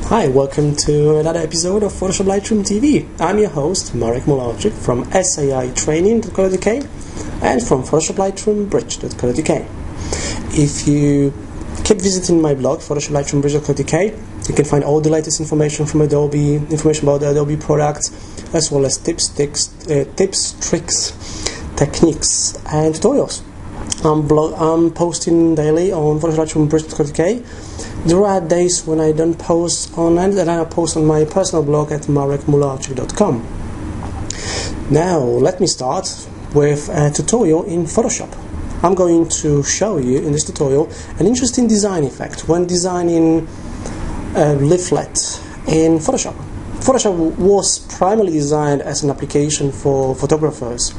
Hi, welcome to another episode of Photoshop Lightroom TV. I'm your host, Marek Mularczyk from SAItraining.co.uk and from PhotoshopLightroomBridge.co.uk. If you keep visiting my blog, PhotoshopLightroomBridge.co.uk, you can find all the latest information from Adobe, information about the Adobe products, as well as tips, tricks, techniques, and tutorials. I'm posting daily on PhotoshopLightroomBridge.co.uk. There are days when I don't post on it, and I post on my personal blog at marekmularczyk.com. Now, let me start with a tutorial in Photoshop. I'm going to show you in this tutorial an interesting design effect when designing a leaflet in Photoshop. Photoshop was primarily designed as an application for photographers,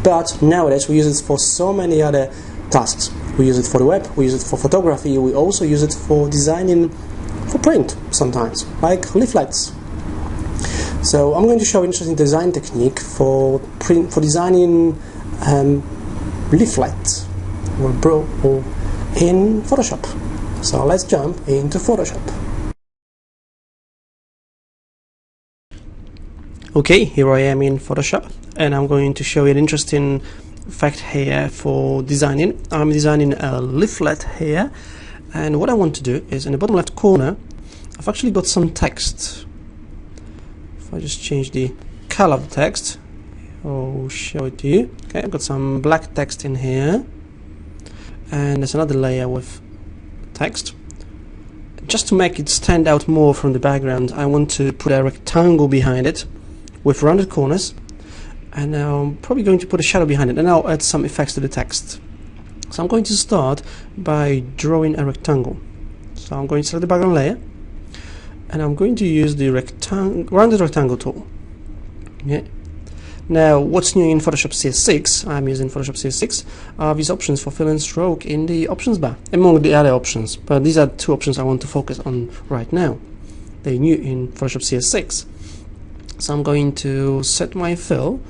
but nowadays we use it for so many other tasks. We use it for the web, we use it for photography, we also use it for designing for print sometimes, like leaflets. So I'm going to show an interesting design technique for designing leaflet or in Photoshop. So let's jump into Photoshop. Okay, here I am in Photoshop, and I'm going to show you an interesting effect here for designing. I'm designing a leaflet here, and what I want to do is in the bottom left corner I've actually got some text. If I just change the color of the text, I'll show it to you. Okay, I've got some black text in here, and there's another layer with text. Just to make it stand out more from the background, I want to put a rectangle behind it with rounded corners, and now I'm probably going to put a shadow behind it, and I'll add some effects to the text. So I'm going to start by drawing a rectangle. So I'm going to select the background layer, and I'm going to use the rounded rectangle tool. Okay. Now, what's new in Photoshop CS6? I'm using Photoshop CS6. Are these options for fill and stroke in the options bar, among the other options. But these are two options I want to focus on right now. They're new in Photoshop CS6. So I'm going to set my fill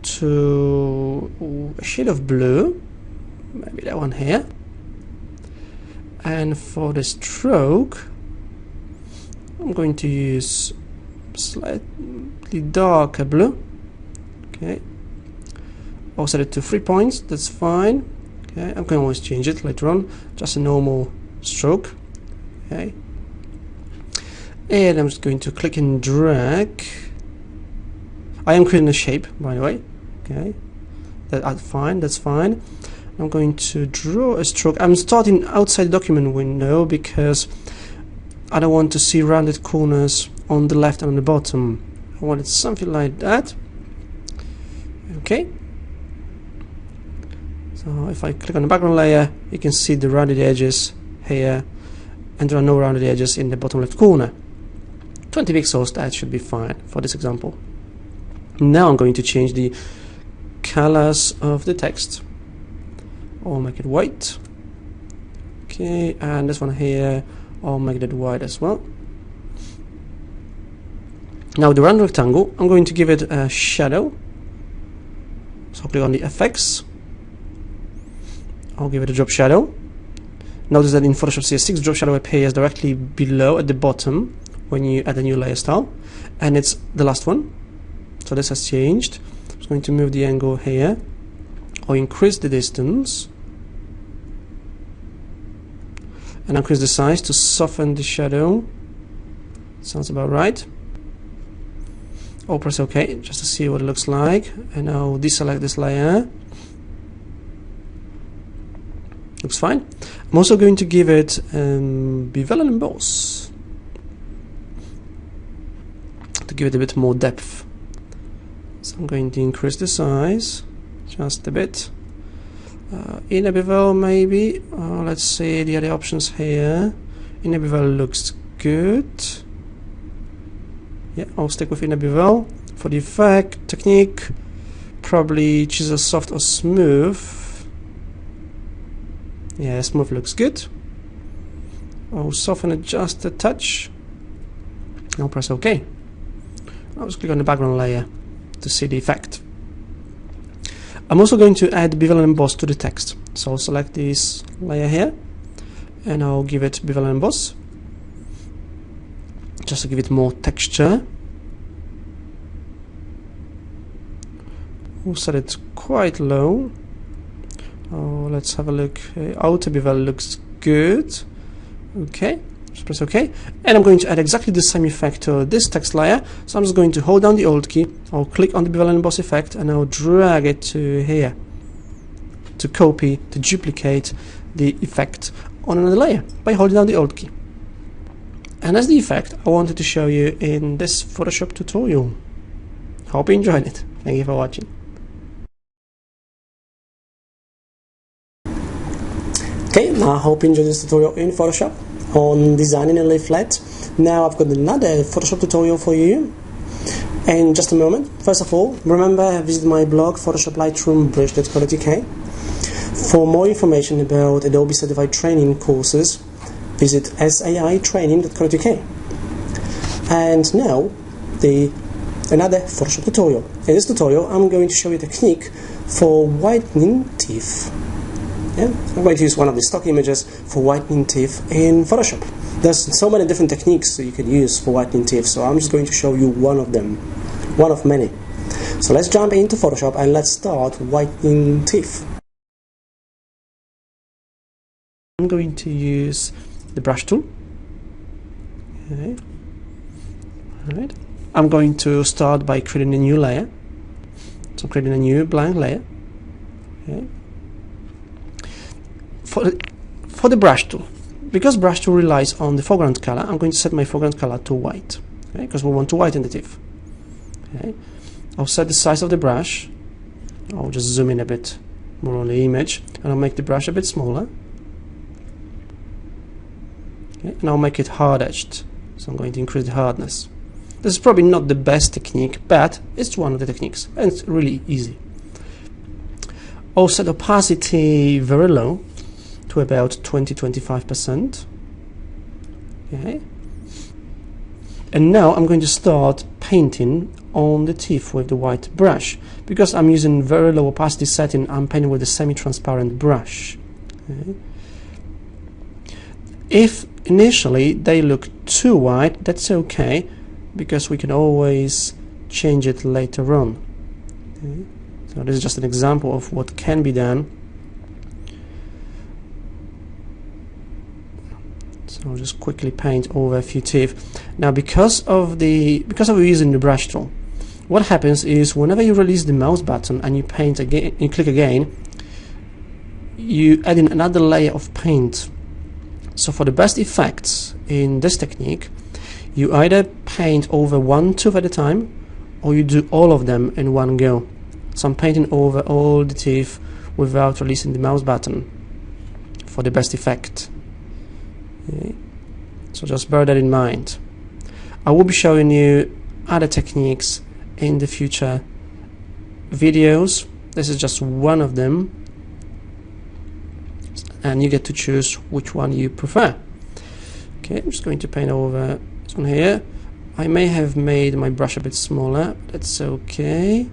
to a shade of blue, maybe that one here, and for the stroke I'm going to use slightly darker blue. Okay, I'll set it to 3 points, that's fine. Okay, I can always change it later on, just a normal stroke. Okay, and I'm just going to click and drag. I am creating a shape, by the way. Okay, that's fine. I'm going to draw a stroke. I'm starting outside the document window because I don't want to see rounded corners on the left and on the bottom. I want it something like that. Okay. So if I click on the background layer, you can see the rounded edges here, and there are no rounded edges in the bottom left corner. 20 pixels, that should be fine for this example. Now I'm going to change the colors of the text. I'll make it white. Okay, and this one here, I'll make that white as well. Now the round rectangle, I'm going to give it a shadow. So click on the effects. I'll give it a drop shadow. Notice that in Photoshop CS6, drop shadow appears directly below at the bottom when you add a new layer style, and it's the last one. So this has changed. I'm just going to move the angle here, or increase the distance, and increase the size to soften the shadow. Sounds about right. I'll press OK just to see what it looks like, and I'll deselect this layer. Looks fine. I'm also going to give it bevel and emboss to give it a bit more depth. So I'm going to increase the size just a bit. Inner bevel maybe. Let's see the other options here. Inner bevel looks good. Yeah, I'll stick with inner bevel. For the effect technique, probably chisel soft or smooth. Yeah, smooth looks good. I'll soften it just a touch. I'll press OK. I'll just click on the background layer to see the effect. I'm also going to add bevel and emboss to the text. So I'll select this layer here, and I'll give it bevel and emboss. just to give it more texture. We'll set it quite low. Oh, let's have a look. Outer bevel looks good. Okay, just press OK. And I'm going to add exactly the same effect to this text layer. So I'm just going to hold down the Alt key. I'll click on the bevel and emboss effect, and I'll drag it to here to copy, to duplicate the effect on another layer by holding down the Alt key. And as the effect, I wanted to show you in this Photoshop tutorial. Hope you enjoyed it. Thank you for watching. Okay, I hope you enjoyed this tutorial in Photoshop on designing a leaflet. Now I've got another Photoshop tutorial for you in just a moment. First of all, remember, visit my blog PhotoshopLightroomTV. For more information about Adobe Certified training courses, visit saitraining.co.uk. And now, another Photoshop tutorial. In this tutorial, I'm going to show you a technique for whitening teeth. Yeah? I'm going to use one of the stock images for whitening teeth in Photoshop. There's so many different techniques that you can use for whitening teeth, so I'm just going to show you one of them, one of many. So let's jump into Photoshop and let's start whitening teeth. I'm going to use the brush tool. Okay. Alright. I'm going to start by creating a new layer. So creating a new blank layer. Okay. For the brush tool, because brush tool relies on the foreground color, I'm going to set my foreground color to white, okay, because we want to whiten the teeth. Okay. I'll set the size of the brush. I'll just zoom in a bit more on the image, and I'll make the brush a bit smaller. Okay. And I'll make it hard-edged, so I'm going to increase the hardness. This is probably not the best technique, but it's one of the techniques, and it's really easy. I'll set opacity very low, to about 20-25%. Okay. And now I'm going to start painting on the teeth with the white brush. Because I'm using very low opacity setting, I'm painting with a semi-transparent brush. Okay. If initially they look too white, that's okay, because we can always change it later on. Okay. So this is just an example of what can be done. So I'll just quickly paint over a few teeth. Now, because of using the brush tool, what happens is whenever you release the mouse button and you paint again, you click again, you add in another layer of paint. So for the best effects in this technique, you either paint over one tooth at a time, or you do all of them in one go. So I'm painting over all the teeth without releasing the mouse button for the best effect. Okay. So just bear that in mind. I will be showing you other techniques in the future videos. This is just one of them, and you get to choose which one you prefer. Okay, I'm just going to paint over this one here. I may have made my brush a bit smaller, but that's okay.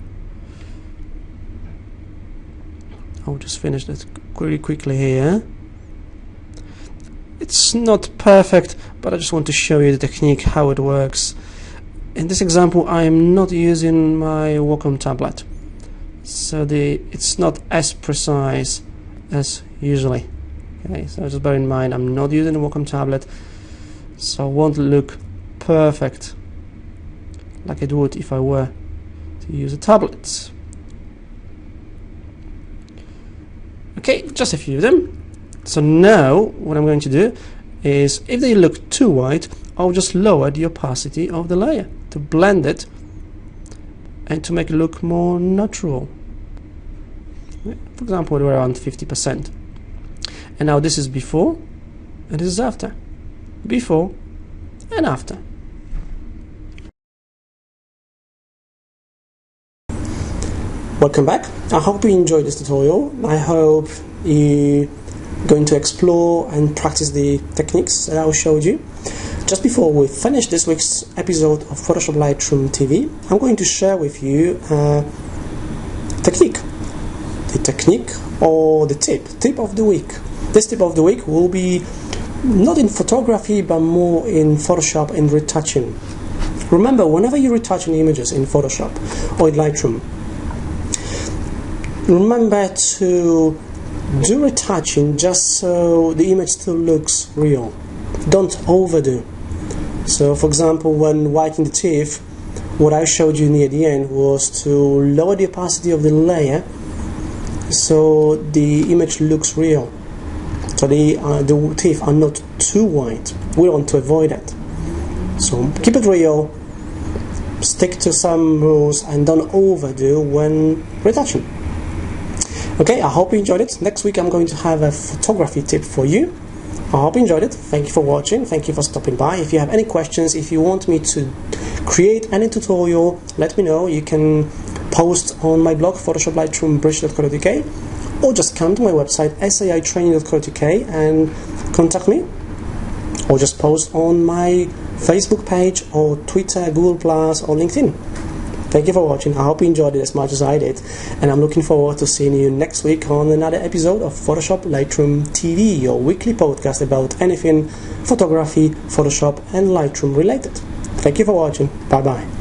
I'll just finish that really quickly here. It's not perfect, but I just want to show you the technique, how it works. In this example, I am not using my Wacom tablet, so it's not as precise as usually. Okay, so just bear in mind, I'm not using a Wacom tablet, so it won't look perfect like it would if I were to use a tablet. Okay, just a few of them. So now what I'm going to do is, if they look too white, I'll just lower the opacity of the layer to blend it and to make it look more natural. For example, we're around 50%. And now this is before and this is after. Before and after. Welcome back. I hope you enjoyed this tutorial. I hope you're going to explore and practice the techniques that I showed you. Just before we finish this week's episode of Photoshop Lightroom TV, I'm going to share with you a technique. The technique or the tip of the week. This tip of the week will be not in photography, but more in Photoshop and retouching. Remember, whenever you're retouching images in Photoshop or in Lightroom, remember to do retouching just so the image still looks real. Don't overdo. So, for example, when whitening the teeth, what I showed you near the end was to lower the opacity of the layer so the image looks real. So the teeth are not too white. We want to avoid that. So keep it real, stick to some rules, and don't overdo when retouching. Okay, I hope you enjoyed it. Next week I'm going to have a photography tip for you. I hope you enjoyed it. Thank you for watching. Thank you for stopping by. If you have any questions, if you want me to create any tutorial, let me know. You can post on my blog, PhotoshopLightroomTV.co.uk, or just come to my website, saitraining.co.uk, and contact me, or just post on my Facebook page, or Twitter, Google+, or LinkedIn. Thank you for watching. I hope you enjoyed it as much as I did, and I'm looking forward to seeing you next week on another episode of Photoshop Lightroom TV, your weekly podcast about anything photography, Photoshop and Lightroom related. Thank you for watching. Bye bye.